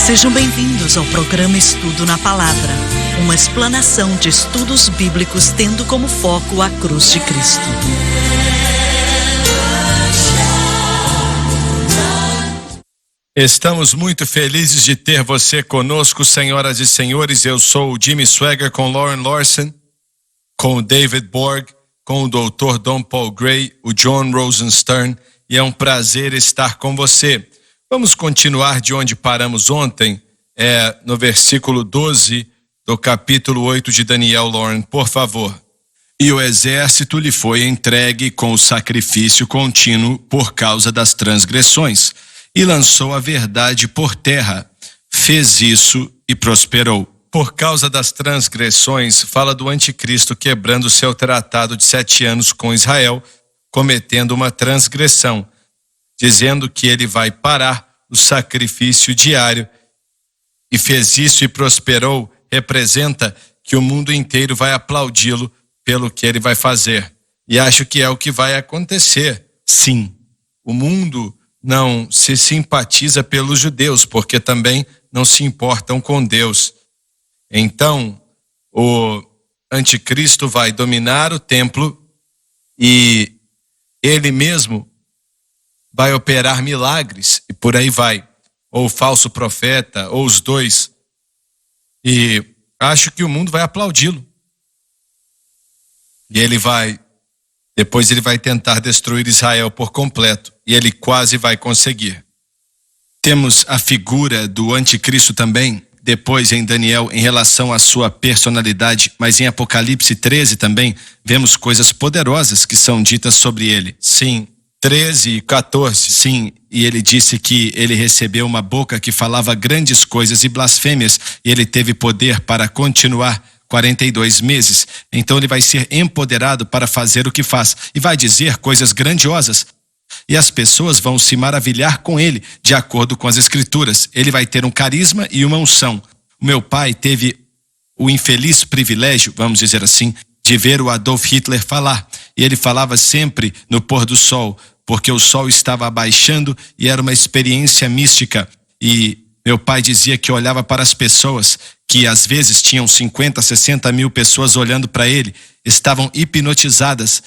Sejam bem-vindos ao programa Estudo na Palavra, uma explanação de estudos bíblicos tendo como foco a cruz de Cristo. Estamos muito felizes de ter você conosco, senhoras e senhores. Eu sou o Jimmy Swaggart com Lauren Larson, com o David Borg, com o Dr. Don Paul Gray, o John Rosenstern, e é um prazer estar com você. Vamos continuar de onde paramos ontem, no versículo 12 do capítulo 8 de Daniel. Lauren, por favor. E o exército lhe foi entregue com o sacrifício contínuo por causa das transgressões, e lançou a verdade por terra. Fez isso e prosperou. Por causa das transgressões, fala do anticristo quebrando seu tratado de 7 anos com Israel, cometendo uma transgressão, dizendo que ele vai parar o sacrifício diário, e fez isso e prosperou, representa que o mundo inteiro vai aplaudi-lo pelo que ele vai fazer. E acho que é o que vai acontecer. Sim, o mundo não se simpatiza pelos judeus, porque também não se importam com Deus. Então, o anticristo vai dominar o templo e ele mesmo vai operar milagres, e por aí vai. Ou o falso profeta, ou os dois. E acho que o mundo vai aplaudi-lo. E depois ele vai tentar destruir Israel por completo. E ele quase vai conseguir. Temos a figura do anticristo também, depois em Daniel, em relação à sua personalidade, mas em Apocalipse 13 também, vemos coisas poderosas que são ditas sobre ele. Sim, 13 e 14. Sim, e ele disse que ele recebeu uma boca que falava grandes coisas e blasfêmias, e ele teve poder para continuar 42 meses. Então ele vai ser empoderado para fazer o que faz, e vai dizer coisas grandiosas. E as pessoas vão se maravilhar com ele, de acordo com as escrituras. Ele vai ter um carisma e uma unção. O meu pai teve o infeliz privilégio, vamos dizer assim, de ver o Adolf Hitler falar. E ele falava sempre no pôr do sol, porque o sol estava abaixando e era uma experiência mística. E meu pai dizia que olhava para as pessoas, que às vezes tinham 50, 60 mil pessoas olhando para ele, estavam hipnotizadas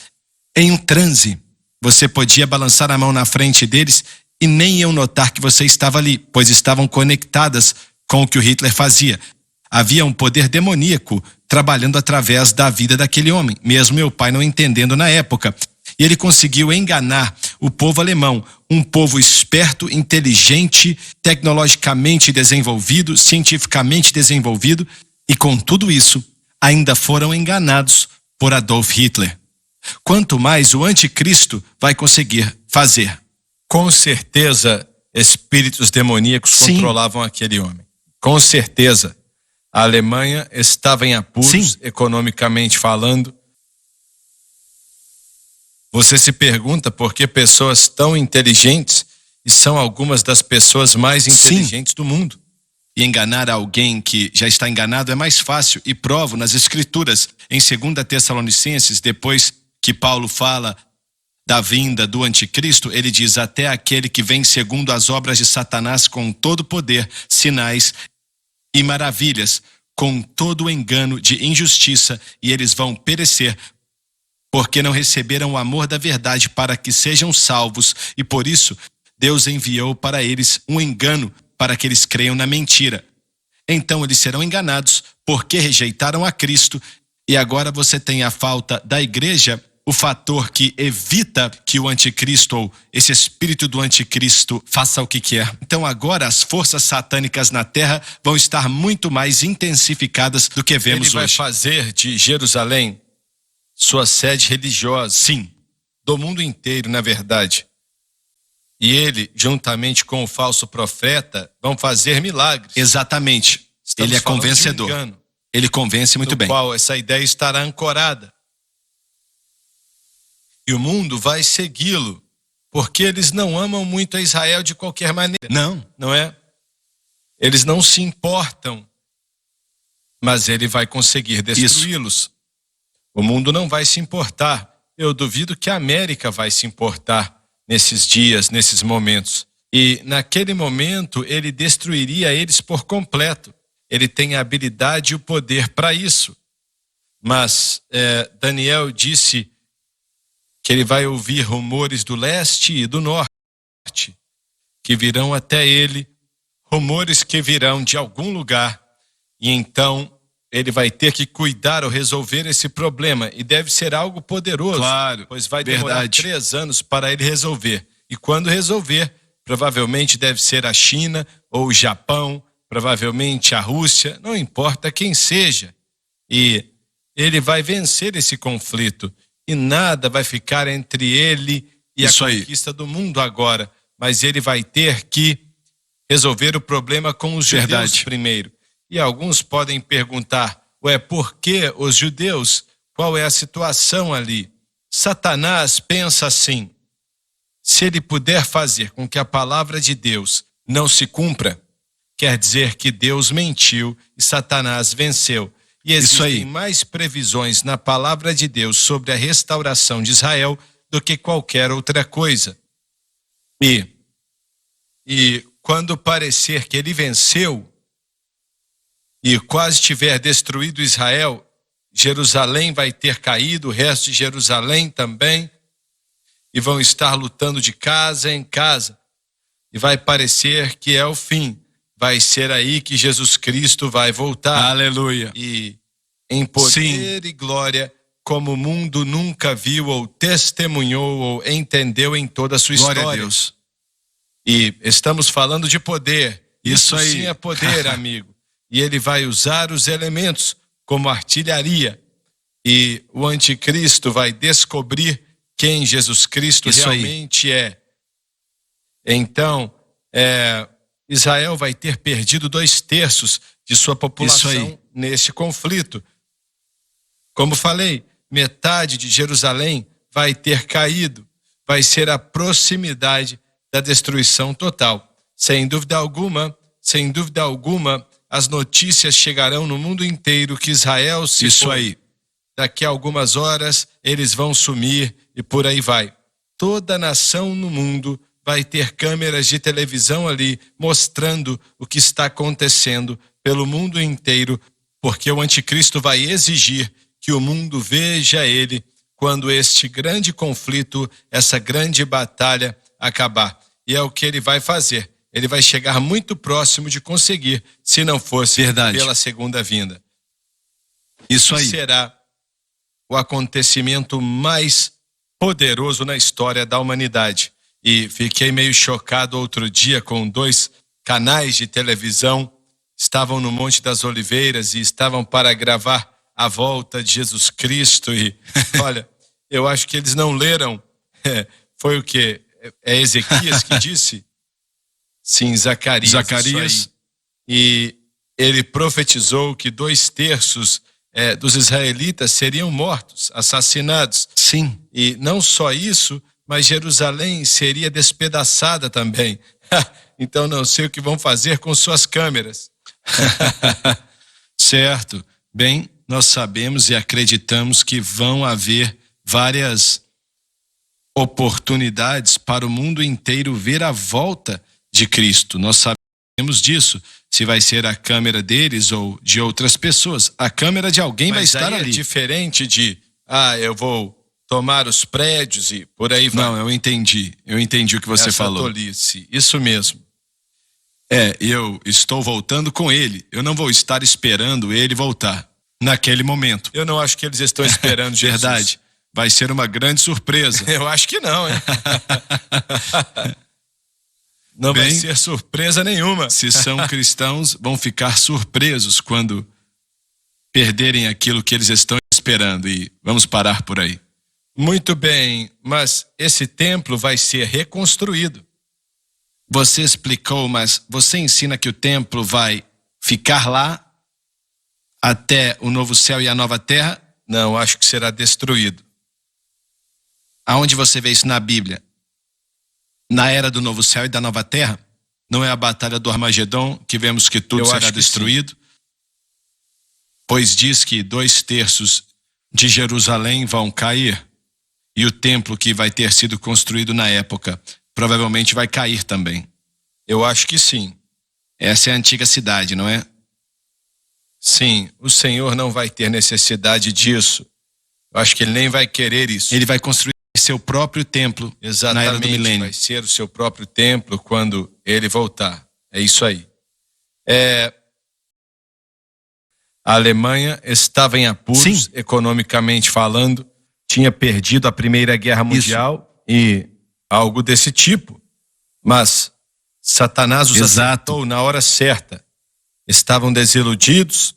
em um transe. Você podia balançar a mão na frente deles e nem iam notar que você estava ali, pois estavam conectadas com o que o Hitler fazia. Havia um poder demoníaco trabalhando através da vida daquele homem, mesmo meu pai não entendendo na época. E ele conseguiu enganar o povo alemão, um povo esperto, inteligente, tecnologicamente desenvolvido, cientificamente desenvolvido, e com tudo isso, ainda foram enganados por Adolf Hitler. Quanto mais o anticristo vai conseguir fazer. Com certeza, espíritos demoníacos controlavam aquele homem. Com certeza, a Alemanha estava em apuros, economicamente falando. Você se pergunta por que pessoas tão inteligentes, e são algumas das pessoas mais inteligentes do mundo. E enganar alguém que já está enganado é mais fácil, e provo nas escrituras, em 2 Tessalonicenses, depois que Paulo fala da vinda do anticristo, ele diz: até aquele que vem segundo as obras de Satanás com todo poder, sinais e maravilhas, com todo o engano de injustiça, e eles vão perecer, porque não receberam o amor da verdade para que sejam salvos, e por isso Deus enviou para eles um engano para que eles creiam na mentira. Então eles serão enganados porque rejeitaram a Cristo, e agora você tem a falta da igreja, o fator que evita que o anticristo, ou esse espírito do anticristo, faça o que quer. Então agora as forças satânicas na terra vão estar muito mais intensificadas do que vemos hoje. Ele vai fazer de Jerusalém sua sede religiosa, sim, do mundo inteiro, na verdade. E ele, juntamente com o falso profeta, vão fazer milagres. Exatamente. Ele é convencedor. Ele convence muito bem. No qual essa ideia estará ancorada. E o mundo vai segui-lo, porque eles não amam muito a Israel de qualquer maneira. Não é? Eles não se importam, mas ele vai conseguir destruí-los. O mundo não vai se importar. Eu duvido que a América vai se importar nesses dias, nesses momentos. E naquele momento ele destruiria eles por completo. Ele tem a habilidade e o poder para isso. Mas Daniel disse que ele vai ouvir rumores do leste e do norte, que virão até ele, rumores que virão de algum lugar, e então ele vai ter que cuidar ou resolver esse problema, e deve ser algo poderoso, Claro, pois vai demorar 3 anos para ele resolver, e quando resolver, provavelmente deve ser a China ou o Japão, provavelmente a Rússia, não importa quem seja, e ele vai vencer esse conflito, e nada vai ficar entre ele e a conquista do mundo agora, mas ele vai ter que resolver o problema com os judeus primeiro. E alguns podem perguntar, por que os judeus? Qual é a situação ali? Satanás pensa assim, se ele puder fazer com que a palavra de Deus não se cumpra, quer dizer que Deus mentiu e Satanás venceu. E existem mais previsões na palavra de Deus sobre a restauração de Israel do que qualquer outra coisa. E quando parecer que ele venceu e quase tiver destruído Israel, Jerusalém vai ter caído, o resto de Jerusalém também, e vão estar lutando de casa em casa. E vai parecer que é o fim. Vai ser aí que Jesus Cristo vai voltar. Aleluia. E em poder e glória, como o mundo nunca viu ou testemunhou ou entendeu em toda a sua história. Glória a Deus. E estamos falando de poder. Isso aí. Sim é poder, amigo. E ele vai usar os elementos como artilharia. E o anticristo vai descobrir quem Jesus Cristo realmente é. Então, Israel vai ter perdido 2/3 de sua população neste conflito. Como falei, metade de Jerusalém vai ter caído. Vai ser a proximidade da destruição total. Sem dúvida alguma, as notícias chegarão no mundo inteiro que Israel se foi. Daqui a algumas horas eles vão sumir e por aí vai. Toda nação no mundo vai ter câmeras de televisão ali mostrando o que está acontecendo pelo mundo inteiro, porque o anticristo vai exigir que o mundo veja ele quando este grande conflito, essa grande batalha acabar. E é o que ele vai fazer. Ele vai chegar muito próximo de conseguir, se não fosse pela segunda vinda. Isso aí. Será o acontecimento mais poderoso na história da humanidade. E fiquei meio chocado outro dia com 2 canais de televisão, estavam no Monte das Oliveiras e estavam para gravar a volta de Jesus Cristo e, olha, eu acho que eles não leram, foi o quê? É Ezequias que disse? Sim, Zacarias. E ele profetizou que 2/3 dos israelitas seriam mortos, assassinados. Sim. E não só isso, mas Jerusalém seria despedaçada também. Então não sei o que vão fazer com suas câmeras. Certo. Bem, nós sabemos e acreditamos que vão haver várias oportunidades para o mundo inteiro ver a volta de Cristo. Nós sabemos disso. Se vai ser a câmera deles ou de outras pessoas. A câmera de alguém vai estar ali. É diferente de, eu vou tomar os prédios e por aí vai. Não, eu entendi o que você falou. Tolice, isso mesmo. Eu estou voltando com ele. Eu não vou estar esperando ele voltar naquele momento. Eu não acho que eles estão esperando Jesus. Verdade. Vai ser uma grande surpresa. Eu acho que não, hein? Não vai ser surpresa nenhuma. Se são cristãos, vão ficar surpresos quando perderem aquilo que eles estão esperando. E vamos parar por aí. Muito bem, mas esse templo vai ser reconstruído. Você explicou, mas você ensina que o templo vai ficar lá até o novo céu e a nova terra? Não, acho que será destruído. Aonde você vê isso na Bíblia? Na era do novo céu e da nova terra? Não é a batalha do Armagedon que vemos que tudo será destruído? Pois diz que 2/3 de Jerusalém vão cair. E o templo que vai ter sido construído na época provavelmente vai cair também. Eu acho que sim. Essa é a antiga cidade, não é? Sim, o Senhor não vai ter necessidade disso. Eu acho que Ele nem vai querer isso. Ele vai construir seu próprio templo. Exatamente, na era do milênio. Vai ser o seu próprio templo quando Ele voltar. É isso aí. A Alemanha estava em apuros, Sim, economicamente falando, tinha perdido a Primeira Guerra Mundial e algo desse tipo. Mas Satanás os acertou na hora certa. Estavam desiludidos,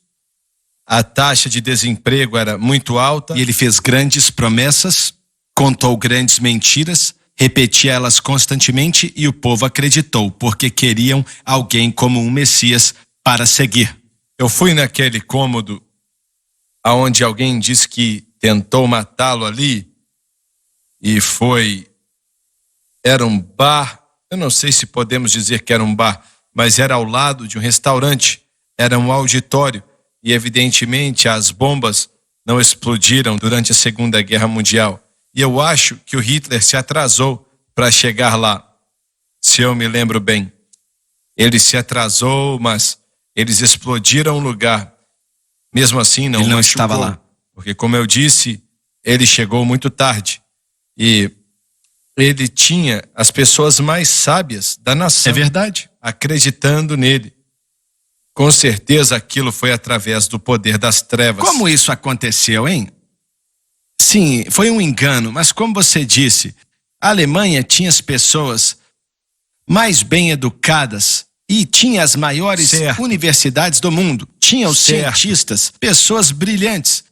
a taxa de desemprego era muito alta. E ele fez grandes promessas, contou grandes mentiras, repetia elas constantemente e o povo acreditou, porque queriam alguém como um Messias para seguir. Eu fui naquele cômodo onde alguém disse que tentou matá-lo ali e era um bar, eu não sei se podemos dizer que era um bar, mas era ao lado de um restaurante, era um auditório e evidentemente as bombas não explodiram durante a Segunda Guerra Mundial. E eu acho que o Hitler se atrasou para chegar lá, se eu me lembro bem. Ele se atrasou, mas eles explodiram o lugar. Mesmo assim, ele não estava lá. Porque, como eu disse, ele chegou muito tarde. E ele tinha as pessoas mais sábias da nação. É verdade. Acreditando nele. Com certeza aquilo foi através do poder das trevas. Como isso aconteceu, hein? Sim, foi um engano, mas como você disse, a Alemanha tinha as pessoas mais bem educadas e tinha as maiores universidades do mundo. Tinha os cientistas, pessoas brilhantes.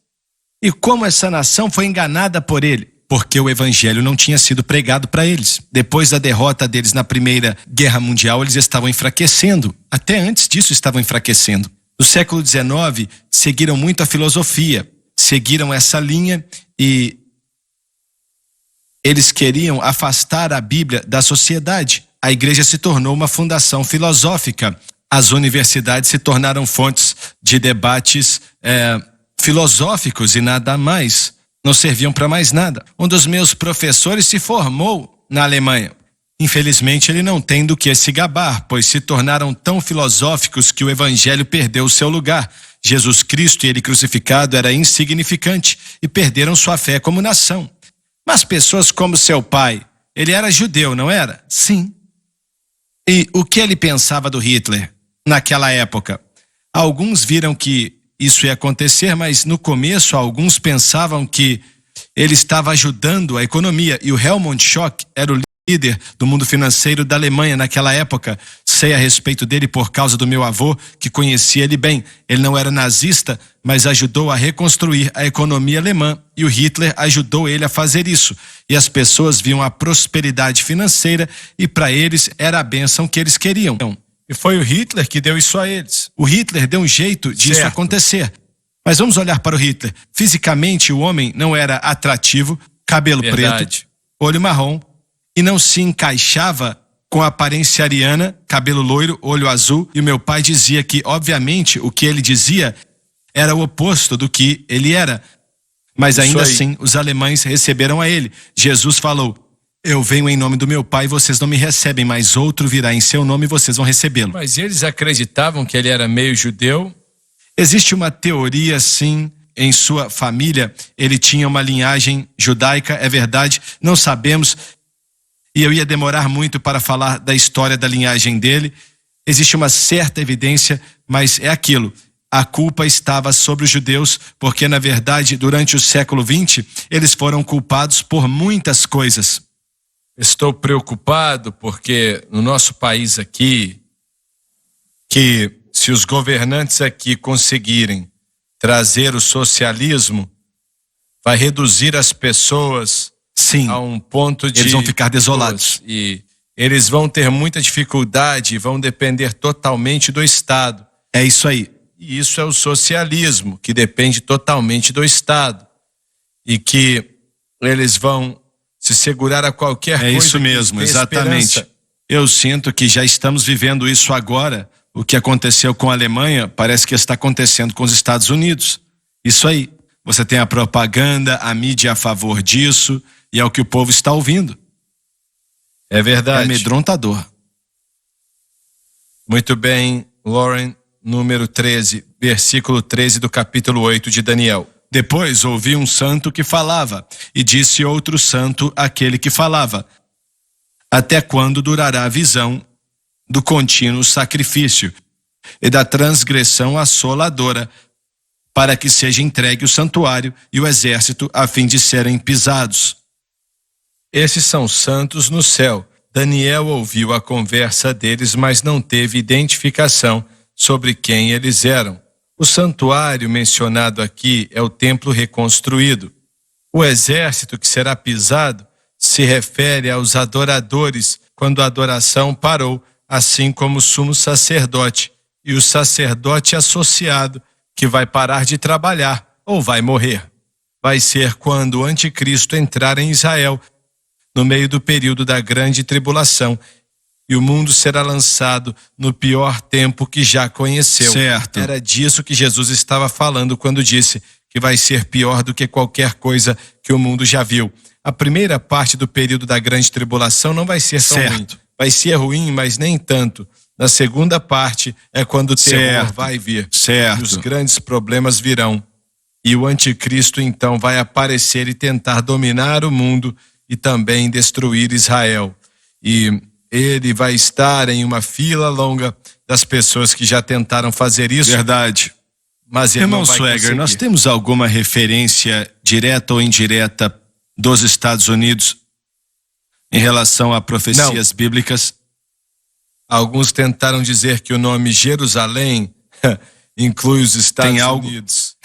E como essa nação foi enganada por ele? Porque o evangelho não tinha sido pregado para eles. Depois da derrota deles na Primeira Guerra Mundial, eles estavam enfraquecendo. Até antes disso estavam enfraquecendo. No século XIX, seguiram muito a filosofia. Seguiram essa linha e eles queriam afastar a Bíblia da sociedade. A igreja se tornou uma fundação filosófica. As universidades se tornaram fontes de debates filosóficos e nada mais. Não serviam para mais nada. Um dos meus professores se formou na Alemanha. Infelizmente, ele não tem do que se gabar, pois se tornaram tão filosóficos que o evangelho perdeu o seu lugar. Jesus Cristo e ele crucificado era insignificante e perderam sua fé como nação. Mas pessoas como seu pai, ele era judeu, não era? Sim. E o que ele pensava do Hitler naquela época? Alguns viram que isso ia acontecer, mas no começo alguns pensavam que ele estava ajudando a economia e o Helmut Schock era o líder do mundo financeiro da Alemanha naquela época. Sei a respeito dele por causa do meu avô, que conhecia ele bem. Ele não era nazista, mas ajudou a reconstruir a economia alemã e o Hitler ajudou ele a fazer isso. E as pessoas viam a prosperidade financeira e para eles era a bênção que eles queriam. E foi o Hitler que deu isso a eles. O Hitler deu um jeito disso acontecer. Mas vamos olhar para o Hitler. Fisicamente, o homem não era atrativo, cabelo preto, olho marrom, e não se encaixava com a aparência ariana, cabelo loiro, olho azul. E o meu pai dizia que, obviamente, o que ele dizia era o oposto do que ele era. Mas ainda assim, os alemães receberam a ele. Jesus falou: eu venho em nome do meu pai e vocês não me recebem, mas outro virá em seu nome e vocês vão recebê-lo. Mas eles acreditavam que ele era meio judeu? Existe uma teoria, sim, em sua família ele tinha uma linhagem judaica, é verdade, não sabemos. E eu ia demorar muito para falar da história da linhagem dele. Existe uma certa evidência, mas é aquilo. A culpa estava sobre os judeus, porque na verdade, durante o século XX, eles foram culpados por muitas coisas. Estou preocupado porque no nosso país aqui, que se os governantes aqui conseguirem trazer o socialismo, vai reduzir as pessoas a um ponto de... Eles vão ficar desolados. E eles vão ter muita dificuldade e vão depender totalmente do Estado. É isso aí. E isso é o socialismo, que depende totalmente do Estado. E que eles vão se segurar a qualquer coisa. É isso mesmo, exatamente. Eu sinto que já estamos vivendo isso agora. O que aconteceu com a Alemanha parece que está acontecendo com os Estados Unidos. Isso aí. Você tem a propaganda, a mídia a favor disso, e é o que o povo está ouvindo. É verdade. É amedrontador. Muito bem, Lauren, número 13, versículo 13 do capítulo 8 de Daniel. Depois ouvi um santo que falava, e disse outro santo àquele que falava: até quando durará a visão do contínuo sacrifício e da transgressão assoladora, para que seja entregue o santuário e o exército a fim de serem pisados? Esses são santos no céu. Daniel ouviu a conversa deles, mas não teve identificação sobre quem eles eram. O santuário mencionado aqui é o templo reconstruído. O exército que será pisado se refere aos adoradores quando a adoração parou, assim como o sumo sacerdote e o sacerdote associado que vai parar de trabalhar ou vai morrer. Vai ser quando o anticristo entrar em Israel, no meio do período da grande tribulação, e o mundo será lançado no pior tempo que já conheceu. Certo. Era disso que Jesus estava falando quando disse que vai ser pior do que qualquer coisa que o mundo já viu. A primeira parte do período da grande tribulação não vai ser tão ruim. Vai ser ruim, mas nem tanto. Na segunda parte é quando o terror vai vir. Certo. E os grandes problemas virão. E o anticristo então vai aparecer e tentar dominar o mundo e também destruir Israel. E ele vai estar em uma fila longa das pessoas que já tentaram fazer isso. Verdade. Mas ele Irmão não vai Swagger, conseguir. nós temos alguma referência direta ou indireta dos Estados Unidos em relação a profecias bíblicas? Alguns tentaram dizer que o nome Jerusalém inclui os Estados Unidos.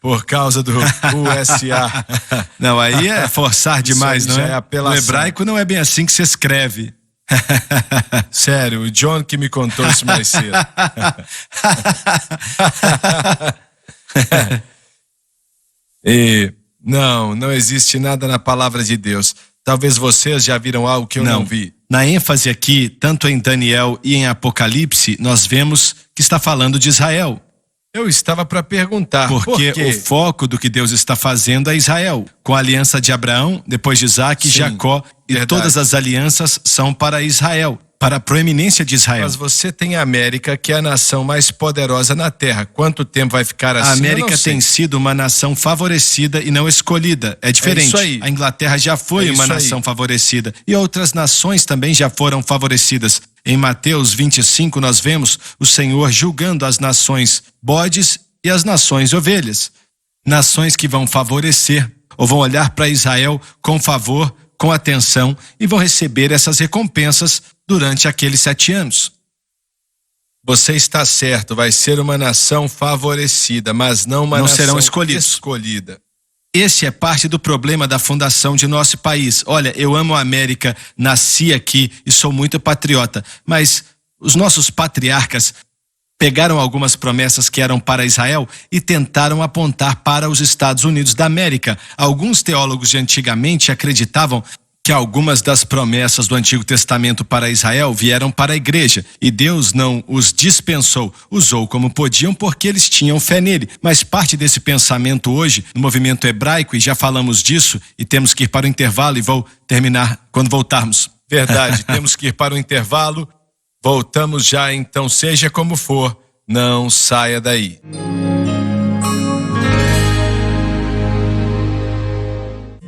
Por causa do USA. Não, aí é forçar demais, não é? No hebraico não é bem assim que se escreve. Sério, o John que me contou isso mais cedo. E não existe nada na palavra de Deus. Talvez vocês já viram algo que eu não vi. Na ênfase aqui, tanto em Daniel e em Apocalipse, nós vemos que está falando de Israel. Eu estava para perguntar. Porque o foco do que Deus está fazendo é Israel. Com a aliança de Abraão, depois de Isaac e Jacó, e todas as alianças são para Israel, para a proeminência de Israel. Mas você tem a América, que é a nação mais poderosa na Terra. Quanto tempo vai ficar assim? A América tem sido uma nação favorecida e não escolhida. É diferente. isso aí. A Inglaterra já foi uma nação favorecida. E outras nações também já foram favorecidas. Em Mateus 25 nós vemos o Senhor julgando as nações bodes e as nações ovelhas. Nações que vão favorecer ou vão olhar para Israel com favor, com atenção e vão receber essas recompensas durante aqueles 7 anos. Você está certo, vai ser uma nação favorecida, mas não uma nação serão escolhidos. escolhida. Esse é parte do problema da fundação de nosso país. Olha, eu amo a América, nasci aqui e sou muito patriota, mas os nossos patriarcas pegaram algumas promessas que eram para Israel e tentaram apontar para os Estados Unidos da América. Alguns teólogos de antigamente acreditavam que algumas das promessas do Antigo Testamento para Israel vieram para a igreja e Deus não os dispensou, usou como podiam porque eles tinham fé nele. Mas parte desse pensamento hoje, no movimento hebraico, e já falamos disso e temos que ir para o intervalo e vou terminar quando voltarmos. Verdade, temos que ir para o intervalo, voltamos já, então seja como for, não saia daí.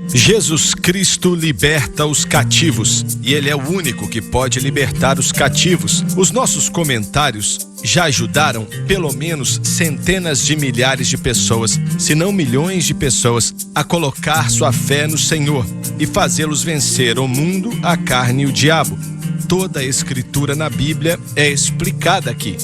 Jesus Cristo liberta os cativos e Ele é o único que pode libertar os cativos. Os nossos comentários já ajudaram pelo menos centenas de milhares de pessoas, se não milhões de pessoas, a colocar sua fé no Senhor e fazê-los vencer o mundo, a carne e o diabo. Toda a escritura na Bíblia é explicada aqui.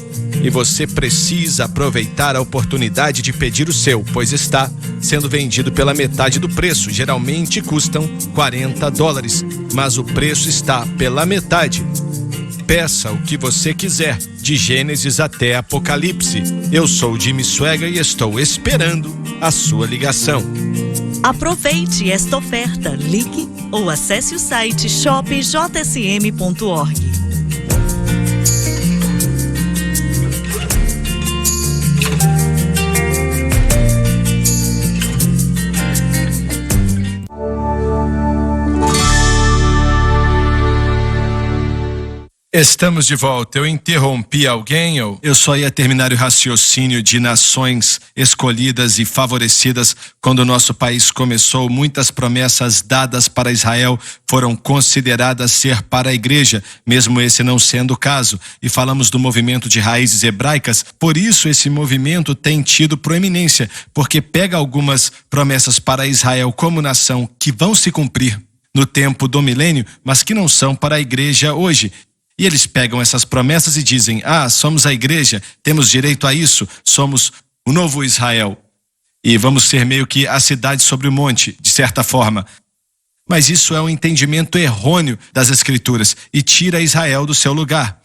E você precisa aproveitar a oportunidade de pedir o seu, pois está sendo vendido pela metade do preço. Geralmente custam $40, mas o preço está pela metade. Peça o que você quiser, de Gênesis até Apocalipse. Eu sou Jimmy Swagger e estou esperando a sua ligação. Aproveite esta oferta, ligue ou acesse o site shopjsm.org. Estamos de volta. Eu interrompi alguém ou... Eu só ia terminar o raciocínio de nações escolhidas e favorecidas. Quando o nosso país começou, muitas promessas dadas para Israel foram consideradas ser para a igreja, mesmo esse não sendo o caso. E falamos do movimento de raízes hebraicas, por isso esse movimento tem tido proeminência, porque pega algumas promessas para Israel como nação que vão se cumprir no tempo do milênio, mas que não são para a igreja hoje. E eles pegam essas promessas e dizem: somos a igreja, temos direito a isso, somos o novo Israel. E vamos ser meio que a cidade sobre o monte, de certa forma. Mas isso é um entendimento errôneo das Escrituras e tira Israel do seu lugar.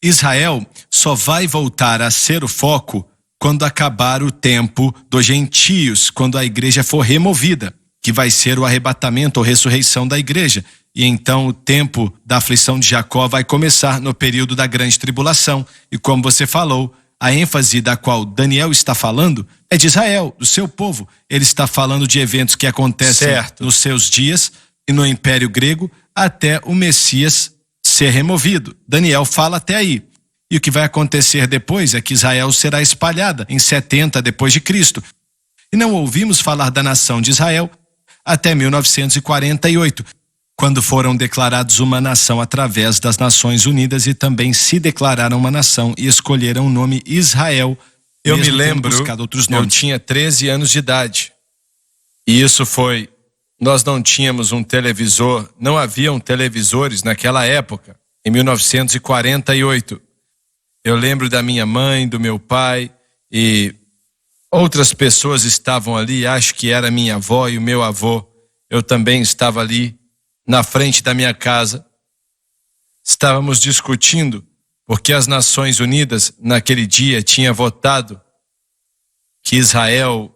Israel só vai voltar a ser o foco quando acabar o tempo dos gentios, quando a igreja for removida, que vai ser o arrebatamento ou ressurreição da igreja. E então o tempo da aflição de Jacó vai começar no período da grande tribulação. E como você falou, a ênfase da qual Daniel está falando é de Israel, do seu povo. Ele está falando de eventos que acontecem nos seus dias e no Império Grego até o Messias ser removido. Daniel fala até aí. E o que vai acontecer depois é que Israel será espalhada em 70 depois de Cristo. E não ouvimos falar da nação de Israel até 1948. Quando foram declarados uma nação através das Nações Unidas e também se declararam uma nação e escolheram o nome Israel. Eu me lembro, eu tinha 13 anos de idade. E isso foi, nós não tínhamos um televisor, não haviam televisores naquela época, em 1948. Eu lembro da minha mãe, do meu pai e outras pessoas estavam ali, acho que era minha avó e o meu avô. Eu também estava ali na frente da minha casa. Estávamos discutindo porque as Nações Unidas naquele dia tinham votado que Israel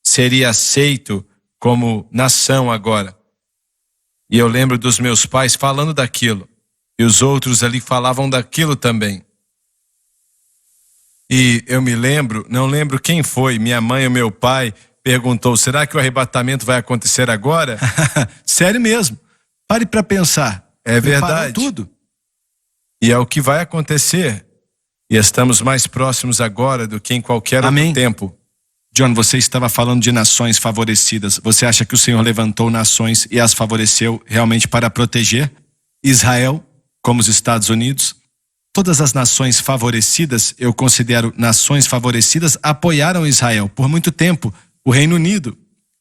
seria aceito como nação agora. E eu lembro dos meus pais falando daquilo e os outros ali falavam daquilo também. E eu me lembro, não lembro quem foi, minha mãe ou meu pai perguntou: será que o arrebatamento vai acontecer agora? Sério mesmo. Pare para pensar. É verdade. Tudo. E é o que vai acontecer. E estamos mais próximos agora do que em qualquer outro tempo. John, você estava falando de nações favorecidas. Você acha que o Senhor levantou nações e as favoreceu realmente para proteger Israel, como os Estados Unidos? Todas as nações favorecidas, eu considero nações favorecidas, apoiaram Israel por muito tempo. O Reino Unido,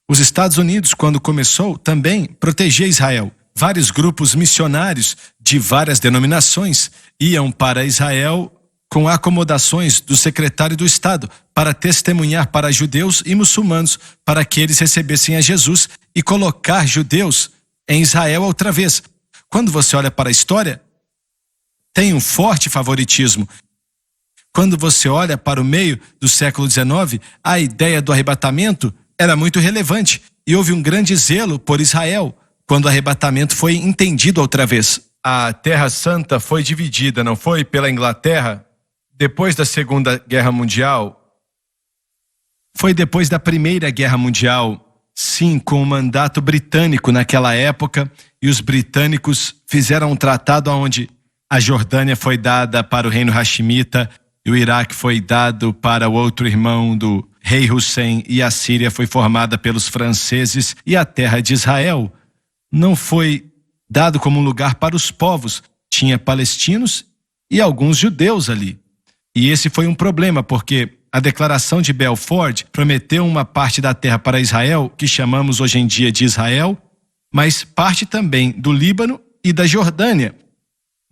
os Estados Unidos, quando começou, também protegia Israel. Vários grupos missionários de várias denominações iam para Israel com acomodações do secretário do Estado para testemunhar para judeus e muçulmanos para que eles recebessem a Jesus e colocar judeus em Israel outra vez. Quando você olha para a história, tem um forte favoritismo. Quando você olha para o meio do século XIX, a ideia do arrebatamento era muito relevante e houve um grande zelo por Israel quando o arrebatamento foi entendido outra vez. A Terra Santa foi dividida, não foi? Pela Inglaterra, depois da Segunda Guerra Mundial. Foi depois da Primeira Guerra Mundial, sim, com o mandato britânico naquela época, e os britânicos fizeram um tratado onde a Jordânia foi dada para o reino Hashimita, e o Iraque foi dado para o outro irmão do rei Hussein, e a Síria foi formada pelos franceses, e a terra de Israel não foi dado como um lugar para os povos. Tinha palestinos e alguns judeus ali. E esse foi um problema, porque a declaração de Belfort prometeu uma parte da terra para Israel, que chamamos hoje em dia de Israel, mas parte também do Líbano e da Jordânia.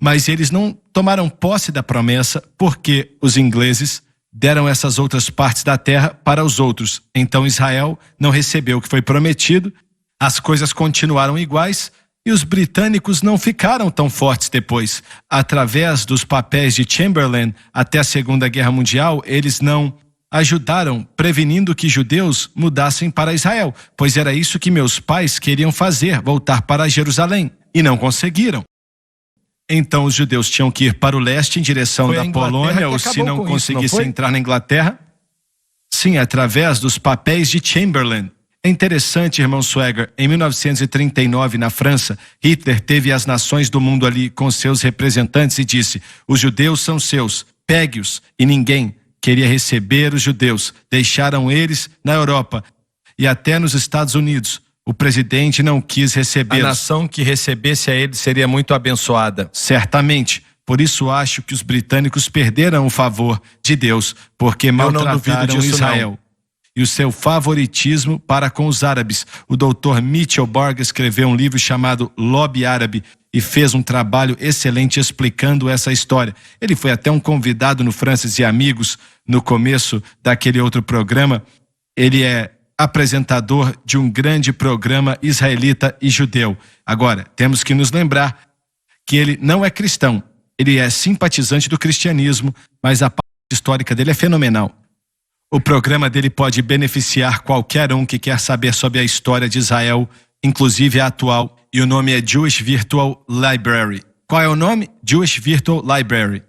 Mas eles não tomaram posse da promessa porque os ingleses deram essas outras partes da terra para os outros. Então Israel não recebeu o que foi prometido, as coisas continuaram iguais e os britânicos não ficaram tão fortes depois. Através dos papéis de Chamberlain até a Segunda Guerra Mundial, eles não ajudaram prevenindo que judeus mudassem para Israel, pois era isso que meus pais queriam fazer, voltar para Jerusalém, e não conseguiram. Então os judeus tinham que ir para o leste em direção da Polônia, ou se não conseguissem entrar na Inglaterra, sim, através dos papéis de Chamberlain. É interessante, irmão Swagger, em 1939, na França, Hitler teve as nações do mundo ali com seus representantes e disse: os judeus são seus, pegue-os. E ninguém queria receber os judeus. Deixaram eles na Europa e até nos Estados Unidos. O presidente não quis recebê-los. A nação que recebesse a eles seria muito abençoada. Certamente. Por isso acho que os britânicos perderam o favor de Deus, porque maltrataram Israel. E o seu favoritismo para com os árabes. O Dr. Mitchell Borg escreveu um livro chamado Lobby Árabe e fez um trabalho excelente explicando essa história. Ele foi até um convidado no Francis e Amigos no começo daquele outro programa. Ele é apresentador de um grande programa israelita e judeu. Agora, temos que nos lembrar que ele não é cristão. Ele é simpatizante do cristianismo, mas a parte histórica dele é fenomenal. O programa dele pode beneficiar qualquer um que quer saber sobre a história de Israel, inclusive a atual, e o nome é Jewish Virtual Library. Qual é o nome? Jewish Virtual Library.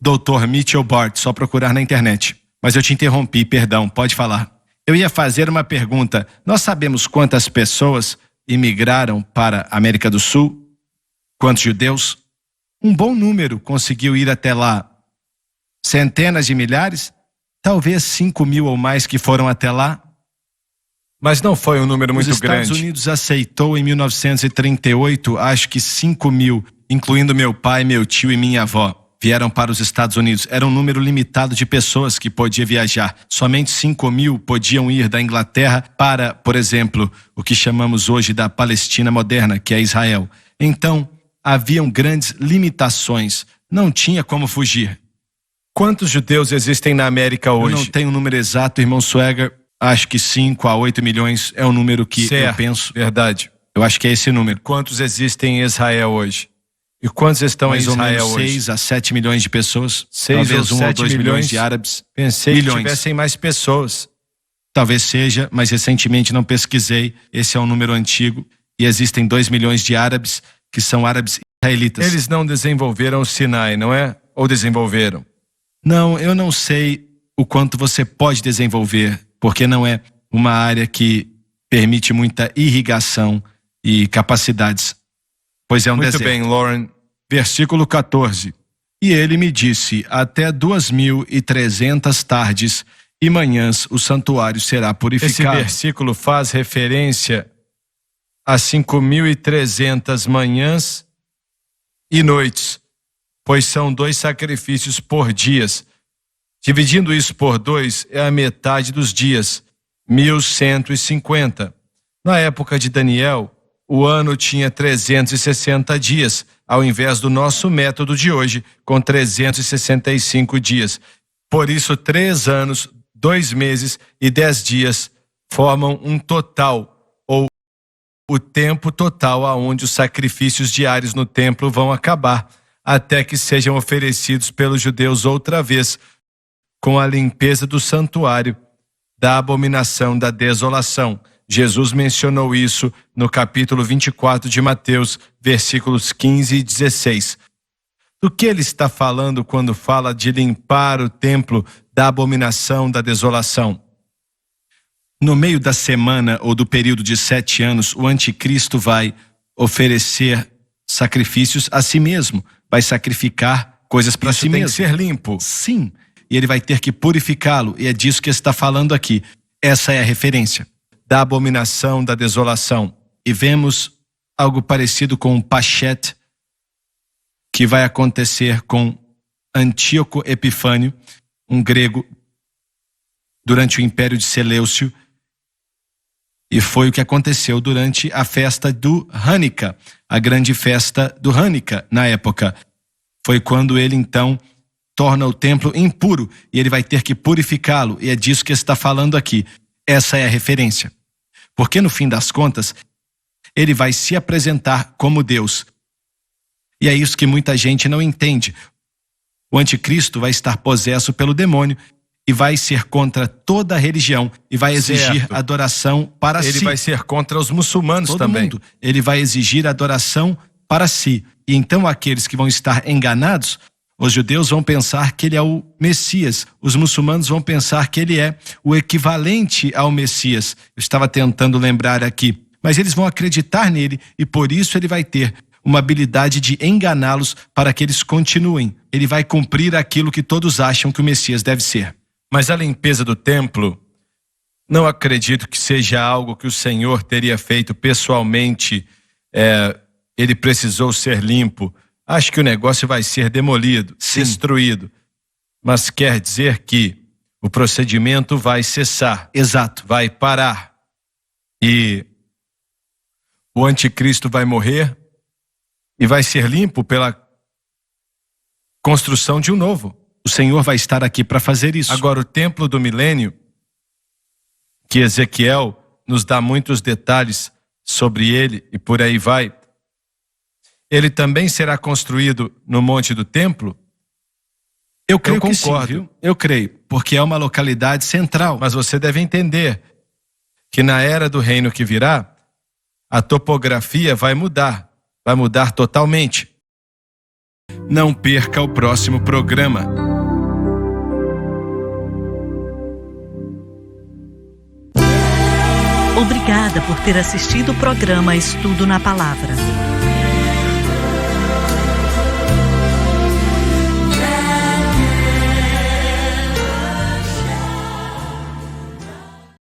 Dr. Mitchell Bart, só procurar na internet. Mas eu te interrompi, perdão, pode falar. Eu ia fazer uma pergunta. Nós sabemos quantas pessoas imigraram para a América do Sul? Quantos judeus? Um bom número conseguiu ir até lá. Centenas de milhares? Talvez 5.000 ou mais que foram até lá. Mas não foi um número muito grande. Os Estados Unidos aceitou em 1938, acho que 5.000, incluindo meu pai, meu tio e minha avó, vieram para os Estados Unidos. Era um número limitado de pessoas que podia viajar. Somente 5.000 podiam ir da Inglaterra para, por exemplo, o que chamamos hoje da Palestina moderna, que é Israel. Então, haviam grandes limitações. Não tinha como fugir. Quantos judeus existem na América hoje? Eu não tenho um número exato, irmão Swagger. Acho que 5 a 8 milhões é o número que eu penso. Verdade. Eu acho que é esse número. Quantos existem em Israel hoje? E quantos estão em Israel hoje? 6 a 7 milhões de pessoas. 6 talvez ou 1 ou 7 2 milhões de árabes. Pensei que tivessem mais pessoas. Talvez seja, mas recentemente não pesquisei. Esse é um número antigo. E existem 2 milhões de árabes que são árabes israelitas. Eles não desenvolveram o Sinai, não é? Ou desenvolveram? Não, eu não sei o quanto você pode desenvolver, porque não é uma área que permite muita irrigação e capacidades, pois é um deserto. Muito bem, Lauren. Versículo 14. E ele me disse, até 2.300 tardes e manhãs o santuário será purificado. Esse versículo faz referência a 5.300 manhãs e noites, pois são 2 sacrifícios por dias. Dividindo isso por 2 é a metade dos dias, 1.150. Na época de Daniel, o ano tinha 360 dias, ao invés do nosso método de hoje, com 365 dias. Por isso, 3 anos, 2 meses e 10 dias formam um total, ou o tempo total aonde os sacrifícios diários no templo vão acabar, até que sejam oferecidos pelos judeus outra vez, com a limpeza do santuário, da abominação da desolação. Jesus mencionou isso no capítulo 24 de Mateus, versículos 15 e 16. Do que ele está falando quando fala de limpar o templo da abominação da desolação? No meio da semana ou do período de 7 anos, o anticristo vai oferecer sacrifícios a si mesmo, vai sacrificar coisas para si mesmo. Tem que ser limpo. Sim, e ele vai ter que purificá-lo, e é disso que está falando aqui. Essa é a referência da abominação da desolação. E vemos algo parecido com o Pachet, que vai acontecer com Antíoco Epifânio, um grego, durante o Império de Seleucio, e foi o que aconteceu durante a festa do Hanukkah, a grande festa do Hanukkah na época. Foi quando ele então torna o templo impuro e ele vai ter que purificá-lo, e é disso que está falando aqui. Essa é a referência. Porque no fim das contas, ele vai se apresentar como Deus. E é isso que muita gente não entende. O anticristo vai estar possesso pelo demônio e vai ser contra toda a religião e vai exigir adoração para si. Ele vai ser contra os muçulmanos também. Mundo. Ele vai exigir adoração para si. E então aqueles que vão estar enganados Os judeus vão pensar que ele é o Messias. Os muçulmanos vão pensar que ele é o equivalente ao Messias. Eu estava tentando lembrar aqui. Mas eles vão acreditar nele e por isso ele vai ter uma habilidade de enganá-los para que eles continuem. Ele vai cumprir aquilo que todos acham que o Messias deve ser. Mas a limpeza do templo, não acredito que seja algo que o Senhor teria feito pessoalmente. Ele precisou ser limpo. Acho que o negócio vai ser demolido, destruído. Mas quer dizer que o procedimento vai cessar. Exato. Vai parar. E o anticristo vai morrer e vai ser limpo pela construção de um novo. O Senhor vai estar aqui para fazer isso. Agora, o templo do milênio, que Ezequiel nos dá muitos detalhes sobre ele e por aí vai, ele também será construído no Monte do Templo? Eu creio que concordo. sim, viu? Eu creio, porque é uma localidade central. Mas você deve entender que na era do reino que virá, a topografia vai mudar totalmente. Não perca o próximo programa. Obrigada por ter assistido o programa Estudo na Palavra.